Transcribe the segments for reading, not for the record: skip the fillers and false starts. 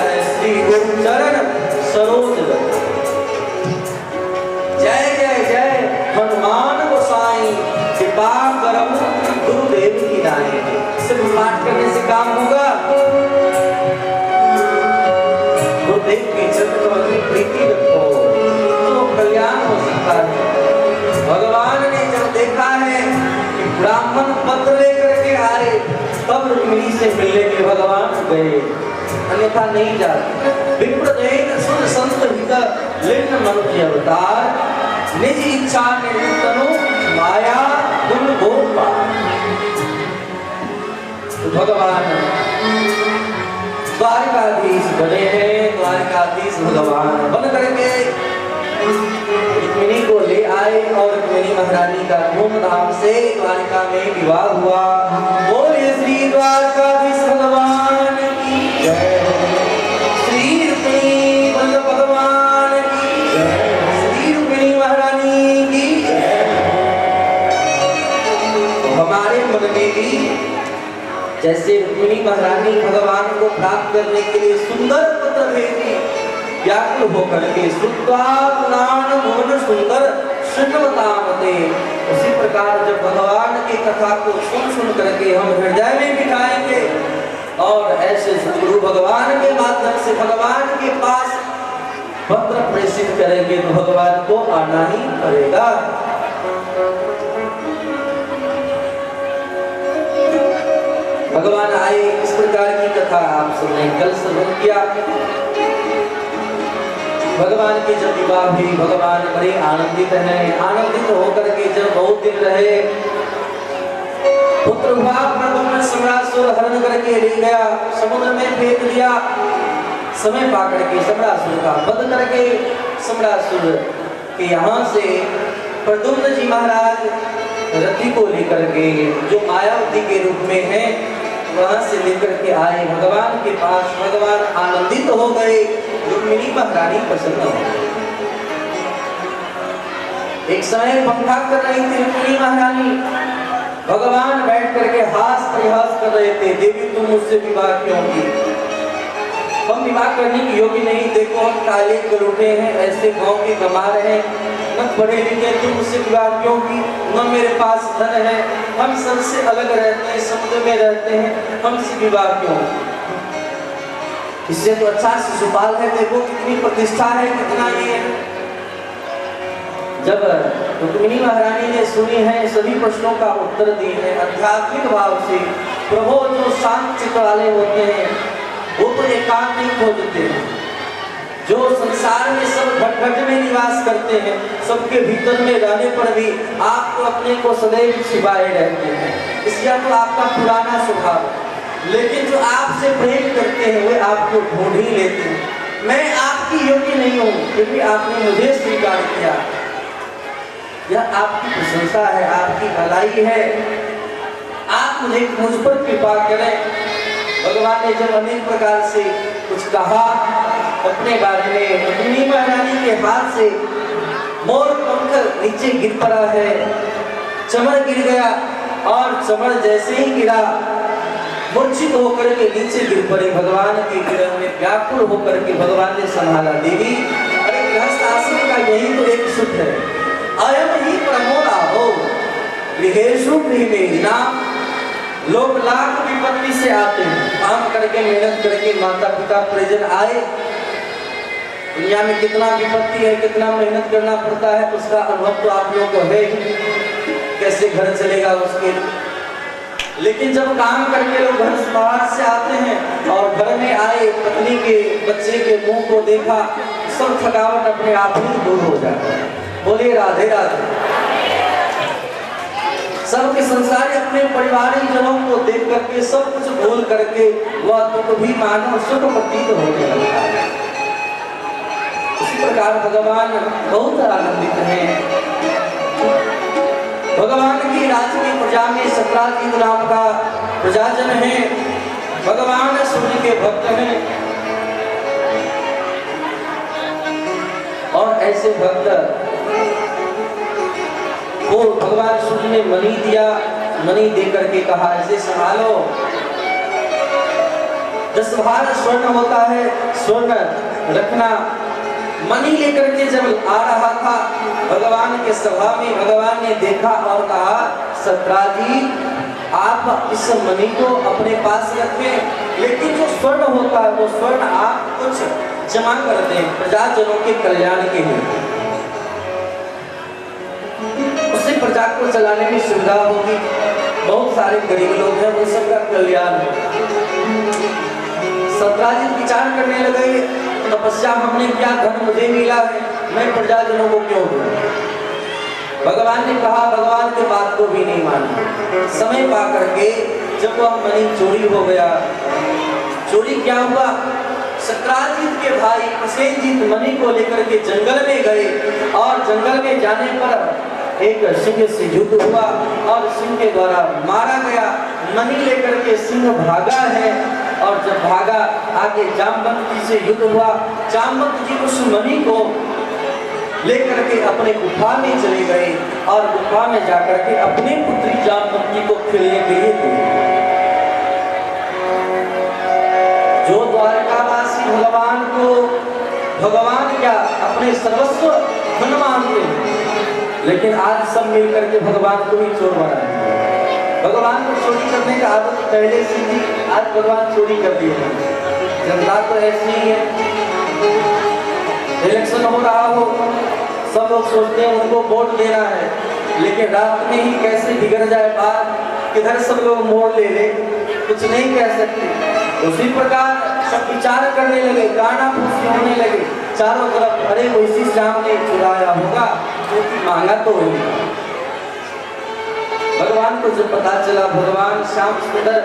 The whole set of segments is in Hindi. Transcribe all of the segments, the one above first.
है श्री गुरु चरण सरोज रज। जय जय जय हनुमान गोसाई कृपा करम गुरुदेव की नाई। सिर्फ पाठ करने से काम होगा? गुरुदेव के चरण में प्रीति रखो तो कल्याण हो सकता है। भगवान ने जब देखा है कि ब्राह्मण पत्र लेकर के आए तब रुक्मिणी से मिलने के भगवान गए, अन्यथा नहीं जाते। विप्रदेन सुन संत हित लिन मनुष्य अवतार निज इच्छा निवृत्तनु माया गुण गोपा। तो भगवान द्वारकाधीश बने हैं, द्वारकाधीश भगवान बन करके रुक्मिणी को ले आए और रुक्मिणी महारानी का धूमधाम से द्वारका में विवाह हुआ। बोलिए श्री द्वारकाधीश भगवान की जय, श्री रुक्मिणी वल्लभ भगवान की जय, श्री रुक्मिणी महारानी की जय। तो हमारे मन में भी जैसे रुक्मिणी महारानी भगवान को प्राप्त करने के लिए सुंदर पत्र भेजी, व्याकुल होकर के सुंदर सुनवतामते, उसी प्रकार जब भगवान की कथा को सुन करके हम हृदय में बिठाएंगे और ऐसे गुरु भगवान के माध्यम से भगवान के पास पत्र प्रेषित करेंगे तो भगवान को आना ही पड़ेगा। भगवान आए, इस प्रकार की कथा आप सबने कल श्रवण किया। भगवान की जब विवाह हुई भगवान बड़े आनंदित हैं। आनंदित होकर के जब बहुत दिन रहे, पुत्र हुआ प्रद्युम्न सम्रासुर हरण करके ले गया, समुद्र में फेंक दिया। समय पाकर के सम्रासुर का वध करके सम्रासुर के यहाँ से प्रद्युम्न जी महाराज रथी को लेकर के जो मायावती के रूप में है वहां से लेकर के आए भगवान के पास। भगवान आनंदित हो गए, रुक्मिणी महारानी प्रसन्न हो गई। एक समय पंखा कर रही थी रुक्मिणी महारानी, भगवान बैठ करके हास परिहास कर रहे थे। देवी तुम मुझसे विवाह क्यों की? हम विवाह करने की योग्य नहीं, देखो हम काले करोटे हैं, ऐसे गांव के गंवार हैं, न पढ़े लिखे, तुम मुझसे विवाह क्यों की? न मेरे पास धन है, हम सबसे अलग रहते हैं, समुद्र में रहते हैं, हमसे विवाह क्यों? इससे तो अच्छा शिशुपाल है, देखो कितनी प्रतिष्ठा है, कितना ये है। जब रुक्मिणी महारानी ने सुनी है, सभी प्रश्नों का उत्तर दिए हैं आध्यात्मिक भाव से। प्रभु जो शांत चित्त वाले होते हैं वो तो एकांत नहीं खोजते हैं, जो संसार में सब घट में निवास करते हैं, सबके भीतर में रहने पर भी आपको अपने को सदैव छिपाए रहते हैं। इसलिए तो आपका पुराना स्वभाव, लेकिन जो आपसे प्रेम करते हैं वे आपको ढूंढ ही लेते हैं। मैं आपकी योग्य नहीं हूँ, क्योंकि आपने मुझे स्वीकार किया। यह आपकी प्रशंसा है, आपकी भलाई है, आप मुझ पर कृपा करें। भगवान ने जब अनेक प्रकार से कुछ कहा अपने बारे में, रुक्मिणी महारानी के हाथ से मोर पंख नीचे गिर पड़ा है, चमर गिर गया और चमर जैसे ही गिरा मूर्छित होकर के नीचे गिर पड़े। भगवान के गिरह में व्याकुल होकर के भगवान ने संभाला। देवी, अरे गृहस्थ आश्रम का यही तो एक सुख है। अयम ही प्रमोदा हो गृहेषु गृहमेधिना। लोग लाख विपत्ति से आते हैं, काम करके मेहनत करके, माता पिता परिजन आए, दुनिया में कितना विपत्ति है, कितना मेहनत करना पड़ता है, उसका अनुभव तो आप लोगों को है ही, कैसे घर चलेगा उसके। लेकिन जब काम करके लोग घर बाहर से आते हैं और घर में आए, पत्नी के बच्चे के मुंह को देखा, सब थकावट अपने आप ही दूर हो जाता है। बोलिए राधे राधे। सबके संसार अपने परिवारिक जनों को देख करके सब कुछ भूल करके वह दुख भी मानो सुख प्रतीत होने लगता है। इसी प्रकार भगवान बहुत आनंदित हैं। भगवान की राज्य की प्रजा में सत्राजित नाम का प्रजाजन है। भगवान सूर्य के भक्त हैं और ऐसे भक्त को भगवान सूर्य ने मणि दिया। मणि दे करके कहा, इसे संभालो, 10 भार स्वर्ण होता है, स्वर्ण रखना। मणि लेकर के जब आ रहा था भगवान के सभा में, भगवान ने देखा और कहा, सत्राजित आप इस मणि को अपने पास रखें, लेकिन जो स्वर्ण होता है वो स्वर्ण आप कुछ जमा कर दें प्रजाजनों के कल्याण के लिए, उससे प्रजा को चलाने में सुविधा होगी। बहुत सारे गरीब लोग हैं, उन सबका कल्याण होगा। सत्राजित विचार करने लगे, तपस्या हमने किया, धन मुझे मिला है, मैं प्रजाजनों को क्यों दूं? भगवान ने कहा, भगवान के बात को भी नहीं माना। समय पा करके जब वह मणि चोरी हो गया, चोरी क्या हुआ, सत्राजित के भाई प्रसेनजीत मणि को लेकर के जंगल में गए और जंगल में जाने पर एक सिंह से युद्ध हुआ और सिंह के द्वारा मारा गया। मणि लेकर के सिंह भागा है और जब भागा आगे जामवंत जी से युद्ध हुआ। जामवंत जी उस मणि को लेकर के अपने गुफा में चले गए और गुफा में जाकर के अपनी पुत्री जामवंत जी को खेलने के लिए दी। जो द्वारकावासी भगवान को भगवान क्या अपने सर्वस्व धन मानते हैं, लेकिन आज सब मिलकर के भगवान को ही चोर बना दिया। भगवान को चोरी करने का आदत पहले से थी, आज भगवान चोरी कर दिए हैं। जनता तो ऐसी ही है, इलेक्शन हो रहा हो, सब लोग सोचते हैं उनको वोट देना है, लेकिन रात में ही कैसे बिगड़ जाए बात, किधर सब लोग मोड़ ले ले, कुछ नहीं कह सकते। उसी प्रकार सब विचार करने लगे, गाना फूसी होने लगे चारों तरफ, अरे वो इसी श्याम ने चुराया होगा, क्योंकि मांगा तो वही। भगवान को जब पता चला, भगवान श्याम सुंदर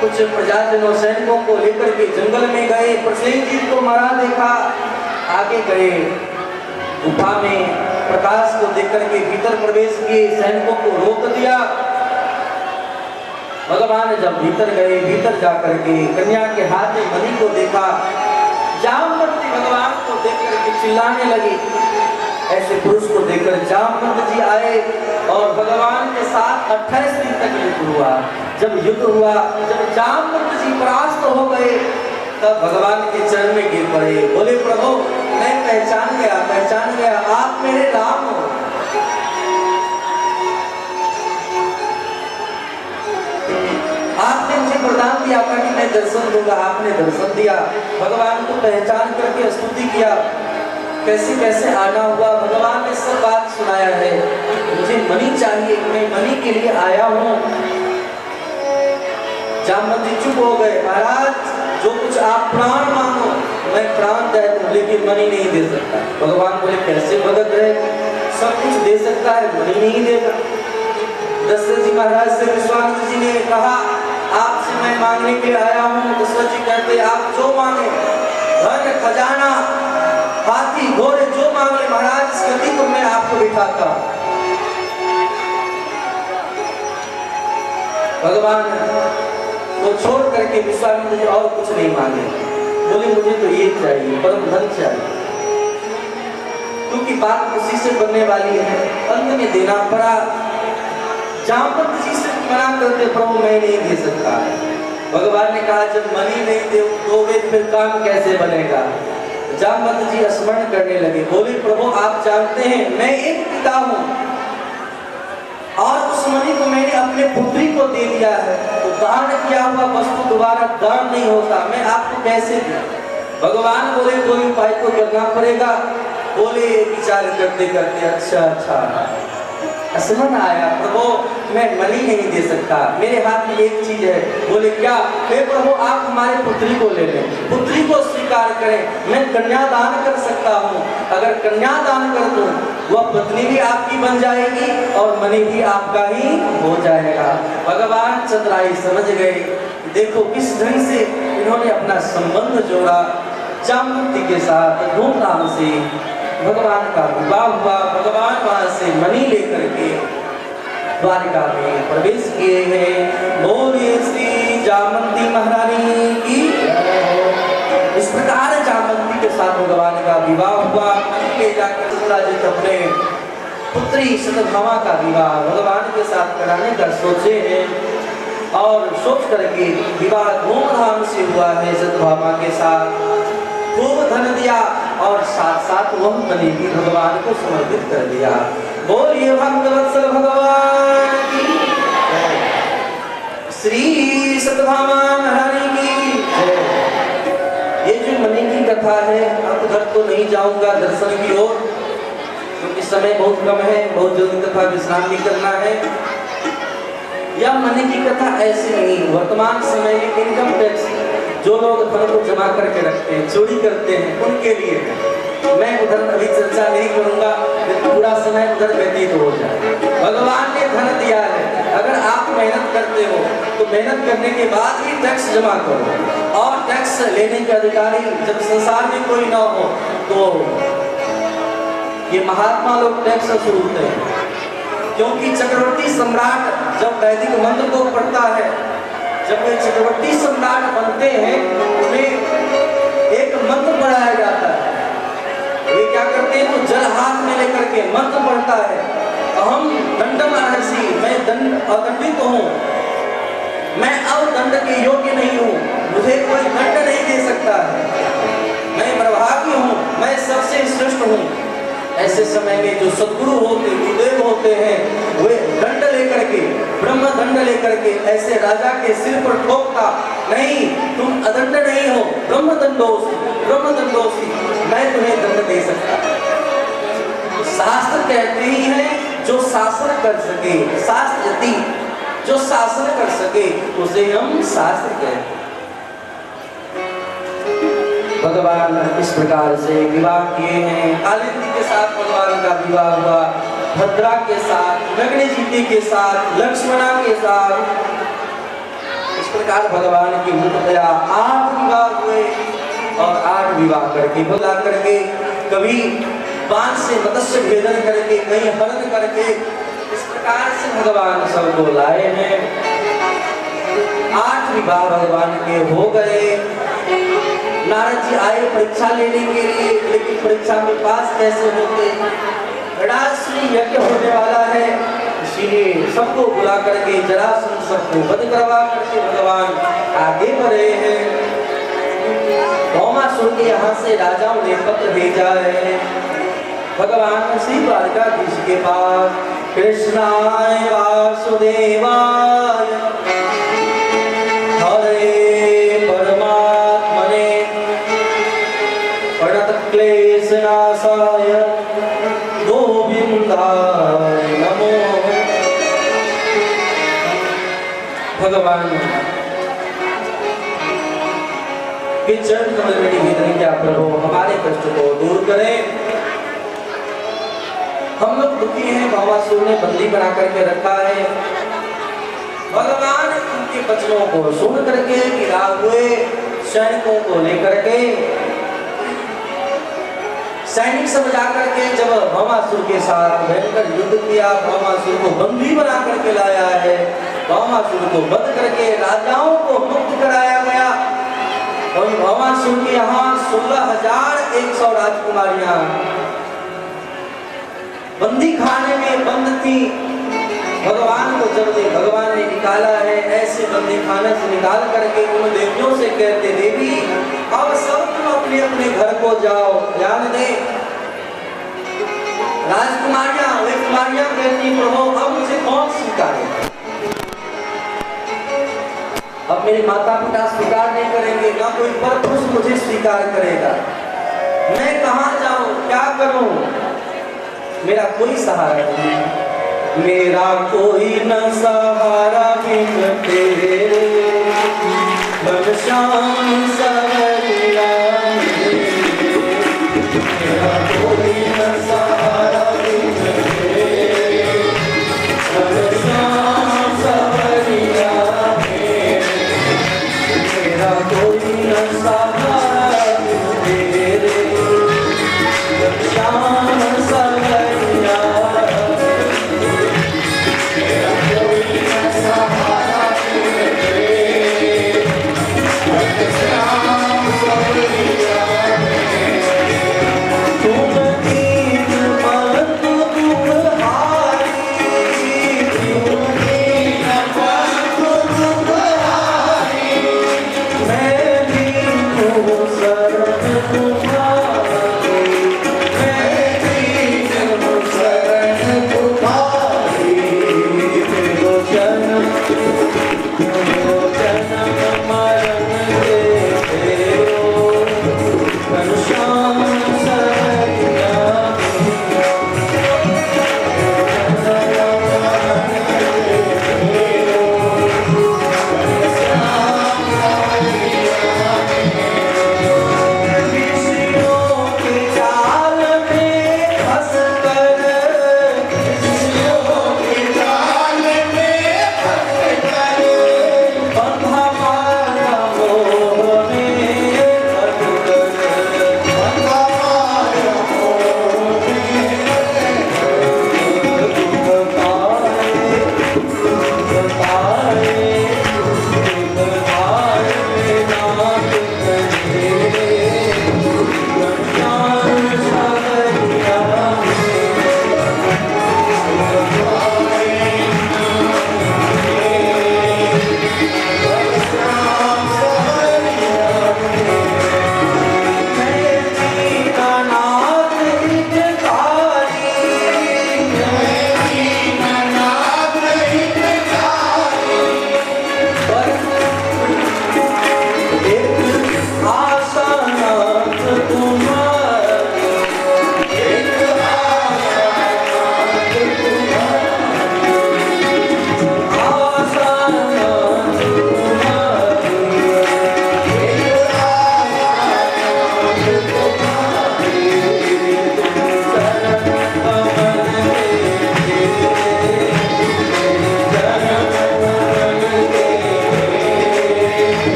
कुछ प्रजाजनों सैनिकों को लेकर के जंगल में गए, प्रसेनजीत को मरा देखा, आगे गए गुफा में प्रकाश को देखकर के भीतर प्रवेश किए, सैनिकों को रोक दिया। भगवान जब भीतर गए, भीतर जाकर के कन्या के हाथ में मणि को देखा, जामवंत भगवान को देखकर के चिल्लाने लगी। ऐसे पुरुष को देखकर जामवंत जी आए और भगवान के साथ 28 दिन तक युद्ध हुआ। जब युद्ध हुआ, जब जामवंत जी परास्त हो गए, तब भगवान के चरण में गिर पड़े, बोले प्रभु मैं पहचान गया, आप मेरे राम हो। आपने मुझे वरदान दिया था कि मैं दर्शन दूंगा, आपने दर्शन दिया। भगवान को पहचान करके स्तुति किया, कैसे कैसे आना हुआ, भगवान ने सब बात सुनाया है। मुझे मणि चाहिए, मैं मणि के लिए आया हूँ। जामवंत जी चुप हो गए, महाराज जो कुछ आप प्राण मांगो मैं प्राण दे दूं, लेकिन मणि नहीं दे सकता। भगवान बोले कैसे भगत है, सब कुछ दे सकता है, मणि नहीं देगा। दशरथ जी महाराज से विश्वामित्र जी ने कहा, आपसे मैं मांगने के लिए आया हूँ। दशरथ जी कहते आप जो मांगे, धन खजाना हाथी घोड़े जो मांगे महाराज, इस गति को मैं आपको बिठाता हूँ। भगवान को छोड़ करके विश्वामित्र जी और कुछ नहीं मांगे, बोले मुझे तो ये चाहिए, परम धन चाहिए, क्योंकि बात उसी से बनने वाली है। अंत में देना पड़ा। जामवंत जी से मना करते, प्रभु मैं नहीं दे सकता। भगवान ने कहा जब मणि नहीं दोगे फिर काम कैसे बनेगा। जामवंत जी स्मरण करने लगे, बोले प्रभु आप जानते हैं मैं एक पिता हूँ और उस मणि को मैंने अपने पुत्री को दे दिया है, तो दान किया हुआ वस्तु दोबारा दान नहीं होता, मैं आपको कैसे दूं। भगवान बोले कोई उपाय तो करना पड़ेगा। बोले विचार करते करते अच्छा स्मरण आया, प्रभु मैं मणि नहीं दे सकता, मेरे हाथ में एक चीज है। बोले क्या? हे प्रभु आप हमारे पुत्री को ले लें, पुत्री को स्वीकार करें, मैं कन्यादान कर सकता हूँ। अगर कन्यादान कर दूं वह पत्नी भी आपकी बन जाएगी और मणि भी आपका ही हो जाएगा। भगवान चतुराई समझ गए, देखो किस ढंग से इन्होंने अपना संबंध जोड़ा जामवंती के साथ। धूमधाम से भगवान का विवाह हुआ। भगवान वहां से मणि लेकर के द्वारिका में प्रवेश किए हैं। बोलिए श्री जामवंती महारानी की। इस प्रकार जामवंती के साथ भगवान का विवाह हुआ। ले जाकर सत्यजित अपने पुत्री सत्यभामा का विवाह भगवान के साथ कराने का सोचे हैं। और सोच करके विवाह धूमधाम से हुआ है सत्यभामा के साथ। खूब धन दिया और साथ साथ वह बलि भी भगवान को समर्पित कर दिया। बोलिए भक्तवत्सल भगवान की जय। श्री सत्यभामा महारानी की जय। ये जो मणि की कथा है, अब उधर तो नहीं जाऊंगा दर्शन की ओर, क्योंकि समय बहुत कम है, बहुत जल्दी कथा विश्राम भी करना है। यह मणि की कथा ऐसी नहीं, वर्तमान समय में इनकम टैक्स जो लोग धन को जमा करके रखते हैं, चोरी करते हैं, उनके लिए मैं उधर अभी चर्चा नहीं करूंगा, पूरा समय उधर व्यतीत हो जाए। भगवान ने धन दिया है, अगर आप मेहनत करते हो तो मेहनत करने के बाद ही टैक्स जमा करो। और टैक्स लेने के अधिकारी जब संसार में कोई ना हो तो ये महात्मा लोग टैक्स वसूलते हैं। क्योंकि चक्रवर्ती सम्राट जब वैदिक मंत्र को पढ़ता है, जब वे चक्रवर्ती सम्राट बनते हैं, उन्हें एक मंत्र पढ़ाया जाता है। वे क्या करते हैं, तो जल हाथ में लेकर के मंत्र पढ़ता है, अहम दंडम अर्हसि, मैं अदंडित हूँ, मैं अब दंड के योग्य नहीं हूँ, मुझे कोई दंड नहीं दे सकता है, मैं प्रभावी हूँ, मैं सबसे श्रेष्ठ हूँ। ऐसे समय में जो सद्गुरु होते, गुरुदेव होते हैं, वे दंड लेकर के, ब्रह्म दंड लेकर के ऐसे राजा के सिर पर ठोकता, नहीं तुम अदंड नहीं हो, ब्रह्म दंडोसी, मैं तुम्हें दंड दे सकता। शास्त्र कहते ही हैं जो शासन कर सके, शास्त्रति जो शासन कर सके उसे हम शास्त्र कहते हैं। भगवान इस प्रकार से विवाह किए हैं। कालिंदी के साथ भगवान का विवाह हुआ, भद्रा के साथ, नग्न जीते के साथ, लक्ष्मणा के साथ। इस प्रकार भगवान की मुक्तया 8 विवाह हुए और 8 विवाह करके बुला करके, कभी बाण से मत्स्य भेदन करके, कहीं हरण करके, इस प्रकार से भगवान सबको लाए हैं। 8 विवाह भगवान के हो गए। नारद जी आए परीक्षा लेने के लिए, लेकिन परीक्षा में पास कैसे होते। राष्ट्रीय यज्ञ होने वाला है, इसीलिए सबको बुला करके जरासंध सबको वध करवा करके भगवान आगे बढ़े हैं। भौमासुर के यहाँ से राजाओं ने पत्र भेजा है भगवान श्री द्वारकाधीश के पास। कृष्णाय वासुदेवाय क्लेशनाशाय गोविंदाय नमो। भगवान के चरण कमल में निवेदन किया, प्रभु हमारे कष्ट को दूर करें। हम लोग दुखी हैं, भौमासुर ने बंदी बना करके रखा है। भगवान उनके वचनों को सुन करके गिरा हुए सैनिकों को लेकर के, सैनिक सब जाकर के जब भौमासुर के साथ भयंकर युद्ध किया, भौमासुर को बंदी बना करके लाया है। भौमासुर को वध करके राजाओं को मुक्त कराया गया। और भौमासुर के यहाँ 16,100 राजकुमारियां बंदी खाने में बंद थी। भगवान को जब भगवान ने निकाला है, ऐसे बंदी खाने से निकाल करके उन देवियों से कहते, देवी अब सब तुम अपने अपने घर को जाओ, ध्यान दे। राजकुमारियां, वे कुमारियां कहती, प्रभु अब मुझे कौन स्वीकारे, अब मेरे माता पिता स्वीकार नहीं करेंगे, ना कोई परपुरुष मुझे स्वीकार करेगा, मैं कहाँ जाऊं, क्या करूं, मेरा कोई सहारा नहीं, मेरा कोई न सहारा बिन तेरे, घनश्याम सवरिया मेरा कोई न सहारा बिन तेरे, घनश्याम सवरिया मेरा कोई न सहारा बिन तेरे, घनश्याम सवरिया मेरा कोई न सहारा बिन तेरे, घनश्याम सवरिया।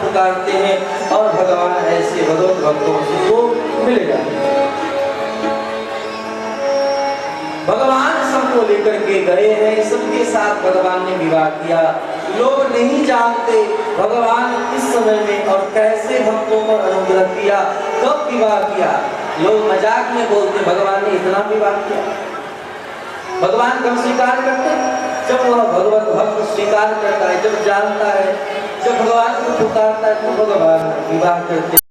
पुकारते हैं और भगवान ऐसे भगवत भक्तों को मिलेगा। भगवान सबको लेकर के गए हैं, सबके साथ भगवान ने विवाह किया। लोग नहीं जानते भगवान किस समय में और कैसे भक्तों पर अनुग्रह किया, कब विवाह किया। लोग मजाक में बोलते भगवान ने इतना विवाह किया। भगवान कब स्वीकार करते? जब वह भगवत भक्त स्वीकार करता है, जब जानता है, जब भगवान को पुकारता है तो भगवान विवाह करते